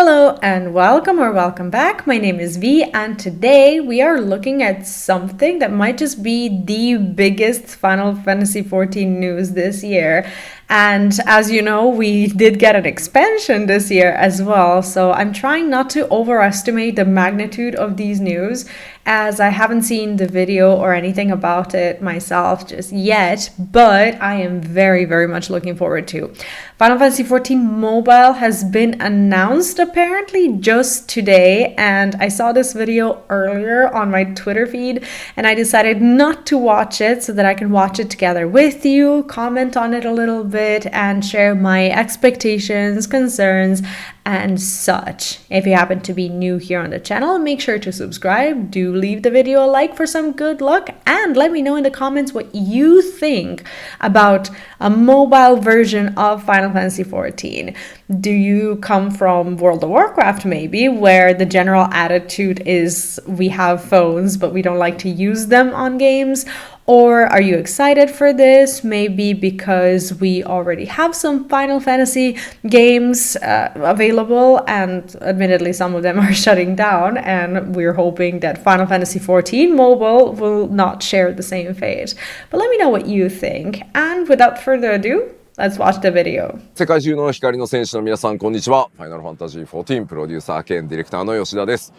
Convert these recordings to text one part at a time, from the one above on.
Hello and welcome or welcome back. My name is V and today we are looking at something that might just be the biggest Final Fantasy XIV news this year. And as you know, we did get an expansion this year as well. So I'm trying not to overestimate the magnitude of these news as I haven't seen the video or anything about it myself just yet, but I am very, very much looking forward to. Final Fantasy XIV Mobile has been announced apparently just today, and I saw this video earlier on my Twitter feed and I decided not to watch it so that I can watch it together with you, comment on it a little bit, and share my expectations, concerns, and such. If you happen to be new here on the channel, make sure to subscribe, do leave the video a like for some good luck, and let me know in the comments what you think about a mobile version of Final Fantasy XIV. Do you come from World of Warcraft maybe, where the general attitude is we have phones but we don't like to use them on games? Or are you excited for this? Maybe because we already have some Final Fantasy games available, and admittedly some of them are shutting down, and we're hoping that Final Fantasy XIV Mobile will not share the same fate. But let me know what you think. And without further ado, let's watch the video. 世界中の光の戦士の皆さんこんにちは。ファイナルファンタジー14プロデューサー兼ディレクターの吉田です。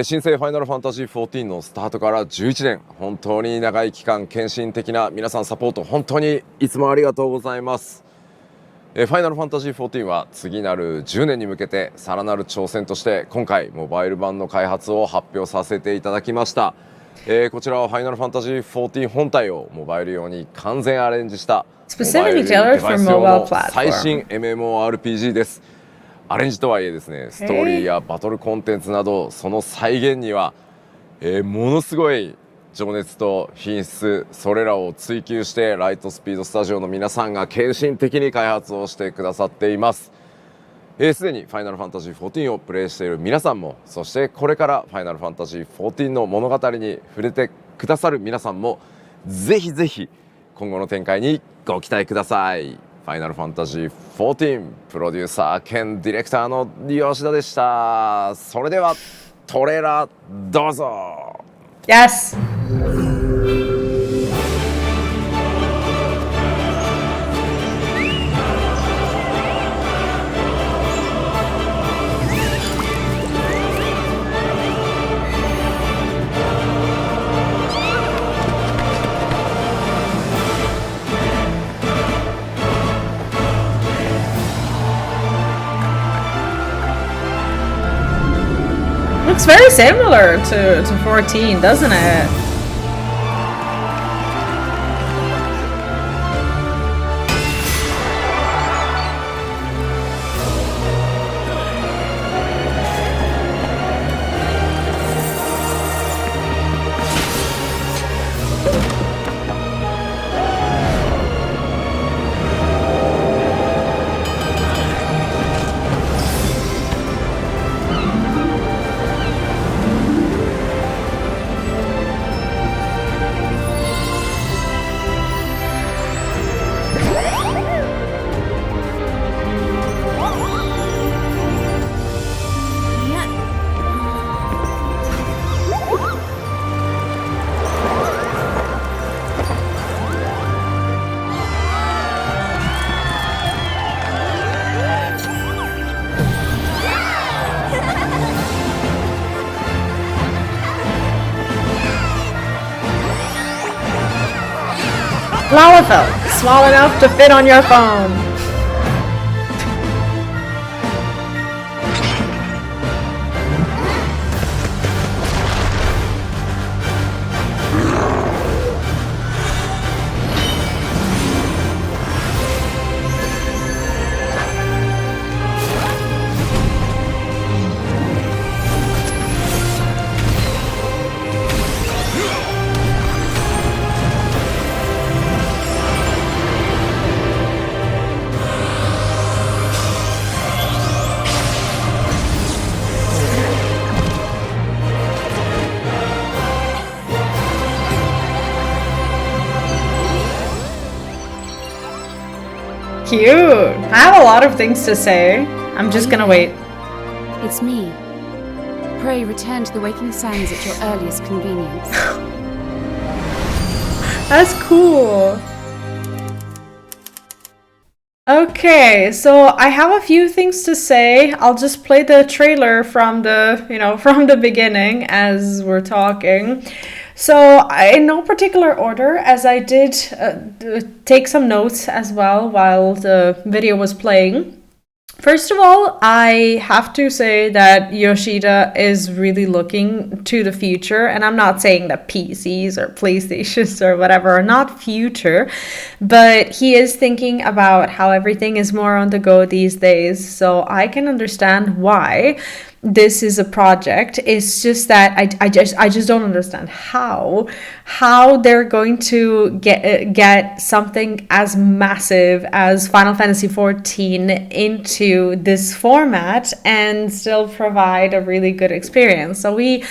新生ファイナルファンタジー14のスタートから11年、本当に長い期間献身的な皆さんサポート本当にいつもありがとうございます。ファイナルファンタジー14は次なる10年に向けてさらなる挑戦として今回モバイル版の開発を発表させていただきました。こちらはファイナルファンタジー14本体をモバイル用に完全アレンジしたモバイルデバイス用の最新 MMORPG です。アレンジとはいえですね、ストーリーやバトルコンテンツなどその再現には、ものすごい情熱と品質、それらを追求してライトスピードスタジオの皆さんが献身的に開発をしてくださっています。すでにファイナルファンタジー14をプレイしている皆さんも、そしてこれからファイナルファンタジー14の物語に触れてくださる皆さんもぜひぜひ今後の展開にご期待ください。ファイナルファンタジー14プロデューサー兼ディレクターの吉田でした。それではトレーラーどうぞ。 Yes! Looks very similar to 14, doesn't it? Lalafell, small enough to fit on your phone. Cute. I have a lot of things to say. I'm just gonna wait. It's me. Pray return to the Waking Sands at your earliest convenience. That's cool. Okay, so I have a few things to say. I'll just play the trailer from the beginning as we're talking. So, in no particular order, as I did take some notes as well while the video was playing. First of all, I have to say that Yoshida is really looking to the future, and I'm not saying that PCs or PlayStations or whatever are not future, but he is thinking about how everything is more on the go these days, so I can understand why this is a project. It's just that I just don't understand how they're going to get something as massive as Final Fantasy XIV into this format and still provide a really good experience. So we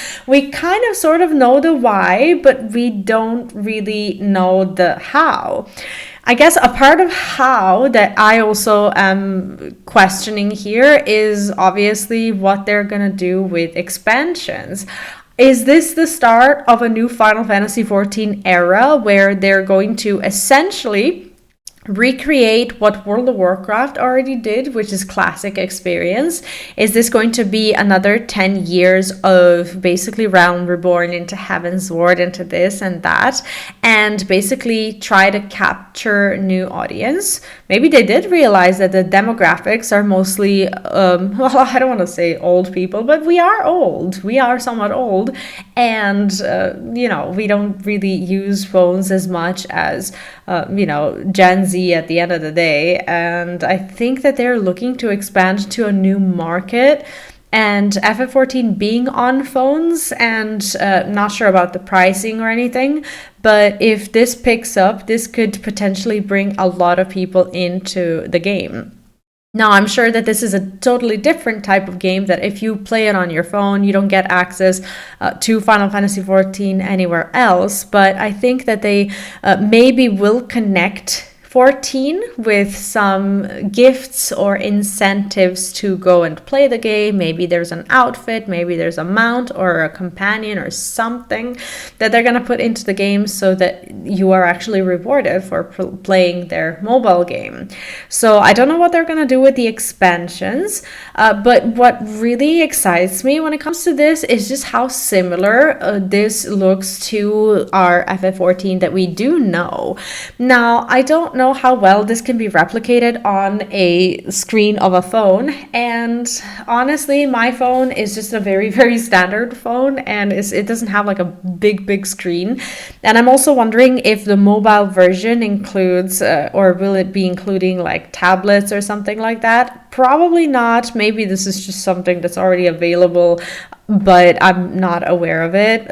kind of sort of know the why, but we don't really know the how. I guess a part of how that I also am questioning here is obviously what they're going to do with expansions. Is this the start of a new Final Fantasy XIV era where they're going to essentially recreate what World of Warcraft already did, which is classic experience? Is this going to be another 10 years of basically Realm Reborn into Heavensward, into this and that, and basically try to capture new audience? Maybe they did realize that the demographics are mostly, well, I don't want to say old people, but we are old. We are somewhat old, and, we don't really use phones as much as, Gen Z at the end of the day, and I think that they're looking to expand to a new market, and FF14 being on phones, and not sure about the pricing or anything, but if this picks up, this could potentially bring a lot of people into the game. Now, I'm sure that this is a totally different type of game, that if you play it on your phone, you don't get access to Final Fantasy XIV anywhere else. But I think that they maybe will connect 14 with some gifts or incentives to go and play the game. Maybe there's an outfit, maybe there's a mount or a companion or something that they're going to put into the game so that you are actually rewarded for playing their mobile game. So I don't know what they're going to do with the expansions, but what really excites me when it comes to this is just how similar this looks to our FF14 that we do know. Now, I don't know how well this can be replicated on a screen of a phone, and honestly, my phone is just a very, very standard phone, and it doesn't have like a big screen. And I'm also wondering if the mobile version includes or will it be including like tablets or something like that? Probably not. Maybe this is just something that's already available, but I'm not aware of it.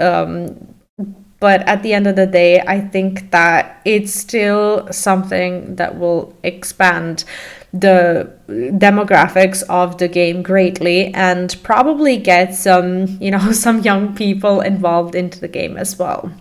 But at the end of the day, I think that it's still something that will expand the demographics of the game greatly, and probably get some young people involved into the game as well.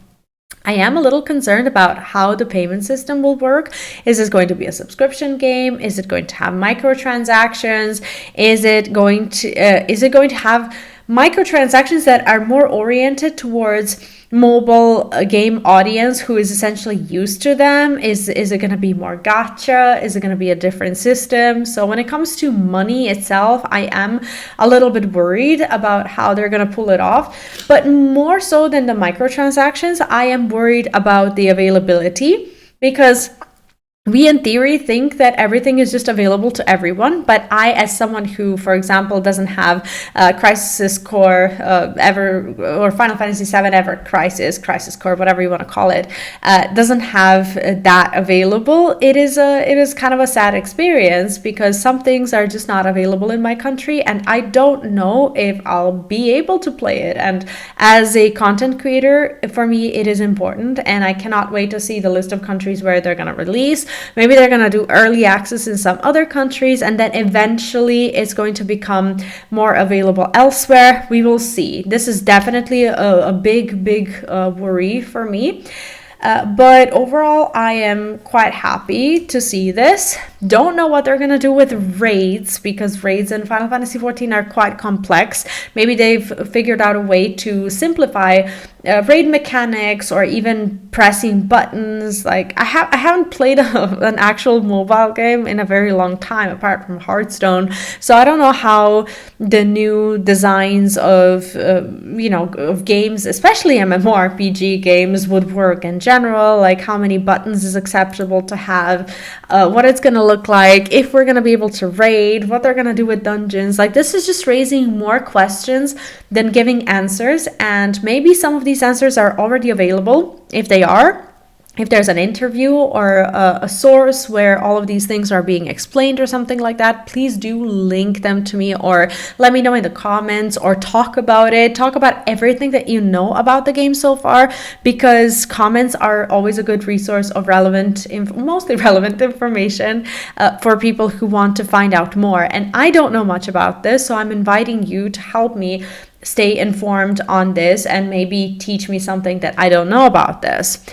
I am a little concerned about how the payment system will work. Is this going to be a subscription game? Is it going to have microtransactions? Is it going to have microtransactions that are more oriented towards mobile game audience who is essentially used to them? Is it going to be more gacha? Is it going to be a different system? So when it comes to money itself, I am a little bit worried about how they're going to pull it off. But more so than the microtransactions, I am worried about the availability, because we in theory think that everything is just available to everyone, but I, as someone who, for example, doesn't have Crisis Core ever, or Final Fantasy VII ever Crisis Core, whatever you want to call it, doesn't have that available, it is kind of a sad experience, because some things are just not available in my country, and I don't know if I'll be able to play it. And as a content creator, for me, it is important, and I cannot wait to see the list of countries where they're going to release. Maybe they're going to do early access in some other countries, and then eventually it's going to become more available elsewhere. We will see. This is definitely a big worry for me. But overall, I am quite happy to see this. Don't know what they're gonna do with raids, because raids in Final Fantasy XIV are quite complex. Maybe they've figured out a way to simplify raid mechanics, or even pressing buttons. Like I haven't played an actual mobile game in a very long time, apart from Hearthstone. So I don't know how the new designs of of games, especially MMORPG games, would work in general. Like how many buttons is acceptable to have, what it's gonna look like, if we're gonna be able to raid, what they're gonna do with dungeons. Like this is just raising more questions than giving answers, and maybe some of these answers are already available. If they are, if there's an interview or a source where all of these things are being explained or something like that, please do link them to me, or let me know in the comments, or talk about it. Talk about everything that you know about the game so far, because comments are always a good resource of mostly relevant information for people who want to find out more. And I don't know much about this, so I'm inviting you to help me stay informed on this and maybe teach me something that I don't know about this.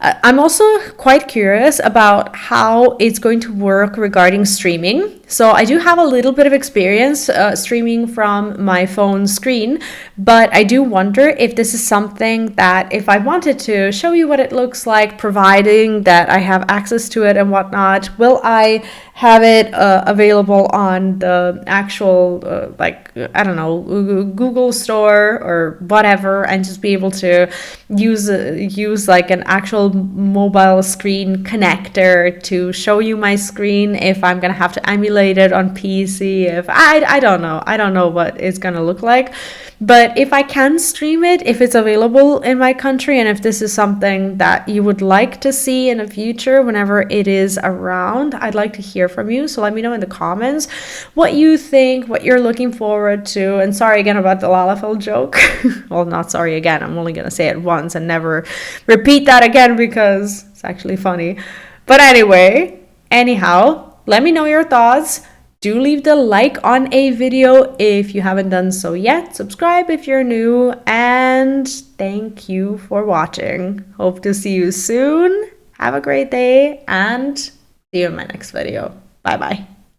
I'm also quite curious about how it's going to work regarding streaming. So I do have a little bit of experience streaming from my phone screen, but I do wonder if this is something that, if I wanted to show you what it looks like, providing that I have access to it and whatnot, will I have it available on the actual I don't know, Google store or whatever, and just be able to use like an actual mobile screen connector to show you my screen, if I'm gonna have to emulate it on PC. If I don't know what it's gonna look like. But if I can stream it, if it's available in my country, and if this is something that you would like to see in the future whenever it is around, I'd like to hear from you. So let me know in the comments what you think, what you're looking forward to. And sorry again about the Lalafell joke. Well, not sorry again. I'm only going to say it once and never repeat that again, because it's actually funny. But anyhow, let me know your thoughts. Do leave the like on a video if you haven't done so yet. Subscribe if you're new, and thank you for watching. Hope to see you soon. Have a great day, and see you in my next video. Bye bye.